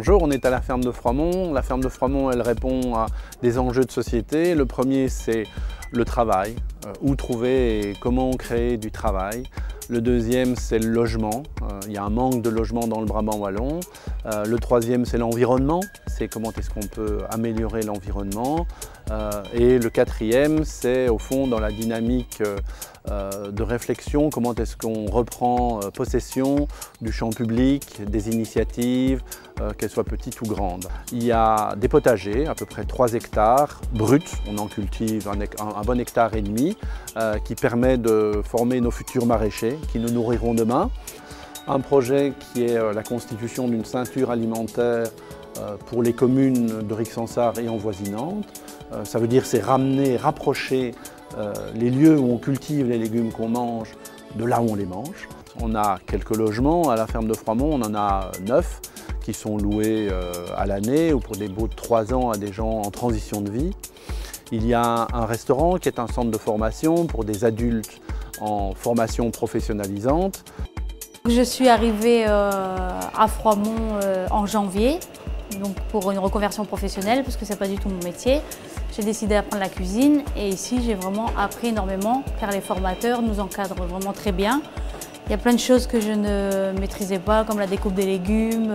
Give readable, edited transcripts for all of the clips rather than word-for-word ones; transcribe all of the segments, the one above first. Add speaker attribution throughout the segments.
Speaker 1: Bonjour, on est à la ferme de Froidmont. La ferme de Froidmont, elle répond à des enjeux de société. Le premier, c'est le travail, où trouver et comment créer du travail. Le deuxième, c'est le logement. Il y a un manque de logement dans le Brabant wallon. Le troisième, c'est l'environnement. C'est comment est-ce qu'on peut améliorer l'environnement. Et le quatrième, c'est au fond dans la dynamique de réflexion, comment est-ce qu'on reprend possession du champ public, des initiatives, qu'elles soient petites ou grandes. Il y a des potagers, à peu près 3 hectares bruts, on en cultive un bon hectare et demi, qui permet de former nos futurs maraîchers qui nous nourriront demain. Un projet qui est la constitution d'une ceinture alimentaire pour les communes de Rixensart et envoisinantes. Ça veut dire c'est ramener, rapprocher les lieux où on cultive les légumes qu'on mange de là où on les mange. On a quelques logements à la ferme de Froidmont, on en a 9 qui sont loués à l'année ou pour des baux de 3 ans à des gens en transition de vie. Il y a un restaurant qui est un centre de formation pour des adultes en formation professionnalisante.
Speaker 2: Je suis arrivée à Froidmont en janvier, donc pour une reconversion professionnelle parce que ce n'est pas du tout mon métier. J'ai décidé d'apprendre la cuisine et ici j'ai vraiment appris énormément car les formateurs nous encadrent vraiment très bien. Il y a plein de choses que je ne maîtrisais pas comme la découpe des légumes,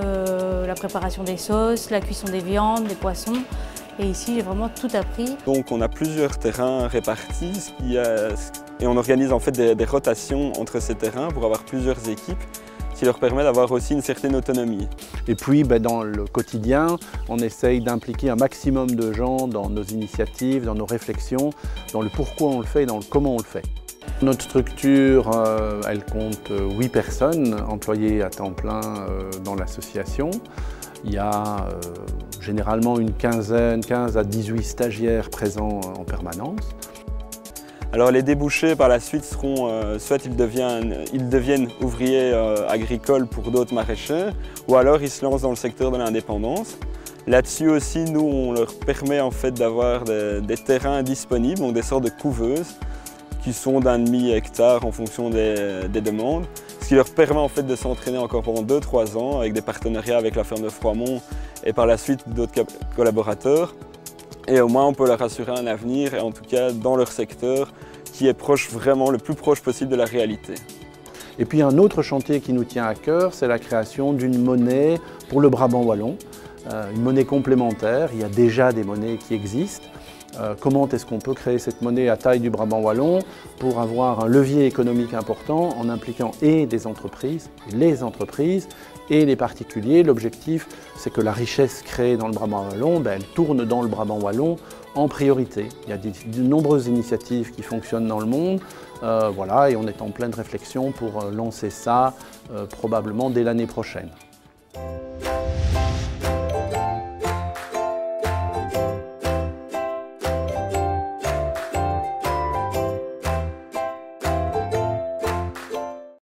Speaker 2: la préparation des sauces, la cuisson des viandes, des poissons. Et ici j'ai vraiment tout appris.
Speaker 3: Donc on a plusieurs terrains répartis et on organise en fait des rotations entre ces terrains pour avoir plusieurs équipes, qui leur permet d'avoir aussi une certaine autonomie.
Speaker 1: Et puis dans le quotidien, on essaye d'impliquer un maximum de gens dans nos initiatives, dans nos réflexions, dans le pourquoi on le fait et dans le comment on le fait. Notre structure, elle compte 8 personnes employées à temps plein dans l'association. Il y a généralement une 15 à 18 stagiaires présents en permanence.
Speaker 3: Alors les débouchés par la suite seront, soit ils deviennent ouvriers agricoles pour d'autres maraîchers, ou alors ils se lancent dans le secteur de l'indépendance. Là-dessus aussi, nous, on leur permet en fait d'avoir des terrains disponibles, donc des sortes de couveuses, qui sont d'un demi-hectare en fonction des demandes, ce qui leur permet en fait de s'entraîner encore pendant 2-3 ans avec des partenariats avec la ferme de Froidmont et par la suite d'autres collaborateurs. Et au moins on peut leur assurer un avenir, et en tout cas dans leur secteur, qui est proche, vraiment le plus proche possible de la réalité.
Speaker 1: Et puis un autre chantier qui nous tient à cœur, c'est la création d'une monnaie pour le Brabant wallon, une monnaie complémentaire. Il y a déjà des monnaies qui existent. Comment est-ce qu'on peut créer cette monnaie à taille du Brabant wallon pour avoir un levier économique important en impliquant et des entreprises, les entreprises et les particuliers. L'objectif, c'est que la richesse créée dans le Brabant wallon, elle tourne dans le Brabant wallon en priorité. Il y a de nombreuses initiatives qui fonctionnent dans le monde, voilà, et on est en pleine réflexion pour lancer ça probablement dès l'année prochaine.